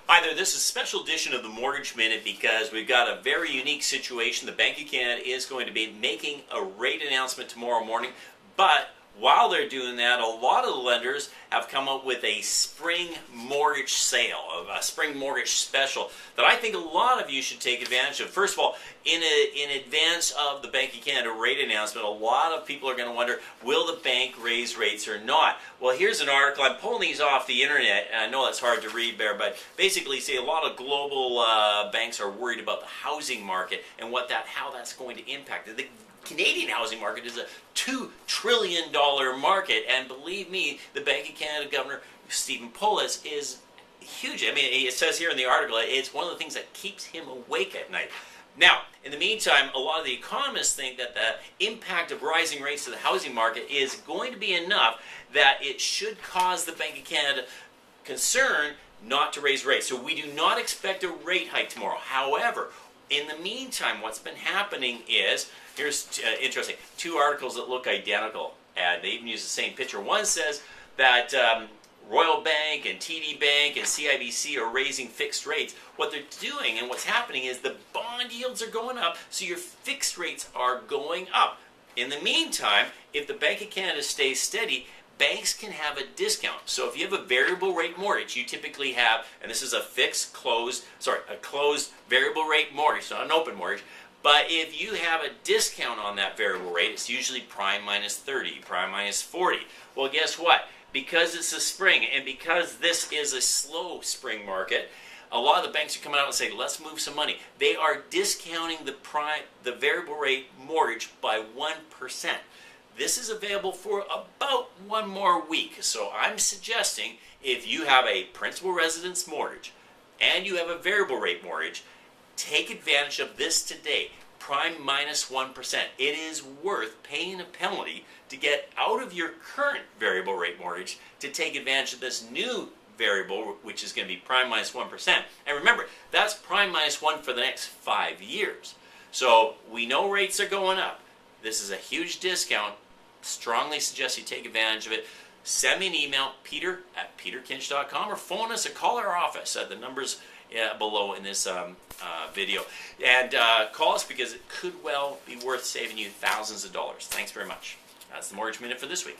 Hi there, this is a special edition of the Mortgage Minute because we've got a very unique situation. The Bank of Canada is going to be making a rate announcement tomorrow morning, but while they're doing that, a lot of the lenders have come up with a spring mortgage sale, a spring mortgage special that I think a lot of you should take advantage of. First of all, in advance of the Bank of Canada rate announcement, a lot of people are going to wonder, will the bank raise rates or not? Well, here's an article. I'm pulling these off the internet, and I know that's hard to read there, but basically say a lot of global banks are worried about the housing market and how that's going to impact it. The Canadian housing market is a $2 trillion market, and believe me, the Bank of Canada Governor Stephen Pullis is huge. I mean, it says here in the article, it's one of the things that keeps him awake at night. Now, in the meantime, a lot of the economists think that the impact of rising rates to the housing market is going to be enough that it should cause the Bank of Canada concern not to raise rates. So we do not expect a rate hike tomorrow. However, in the meantime, what's been happening is, here's interesting, two articles that look identical, and they even use the same picture. One says that Royal Bank and TD Bank and CIBC are raising fixed rates. What they're doing and what's happening is the bond yields are going up, so your fixed rates are going up. In the meantime, if the Bank of Canada stays steady, banks can have a discount. So if you have a variable rate mortgage, you typically have, and this is a closed variable rate mortgage, not an open mortgage, but if you have a discount on that variable rate, it's usually prime minus 30, prime minus 40. Well, guess what? Because it's a spring, and because this is a slow spring market, a lot of the banks are coming out and saying, let's move some money. They are discounting the variable rate mortgage by 1%. This is available for about one more week. So I'm suggesting if you have a principal residence mortgage and you have a variable rate mortgage, take advantage of this today. Prime minus 1%. It is worth paying a penalty to get out of your current variable rate mortgage to take advantage of this new variable, which is going to be prime minus 1%. And remember, that's prime minus 1 for the next 5 years. So we know rates are going up. This is a huge discount. Strongly suggest you take advantage of it. Send me an email, peter@peterkinch.com, or phone us or call our office at the numbers below in this video. And call us because it could well be worth saving you thousands of dollars. Thanks very much. That's the Mortgage Minute for this week.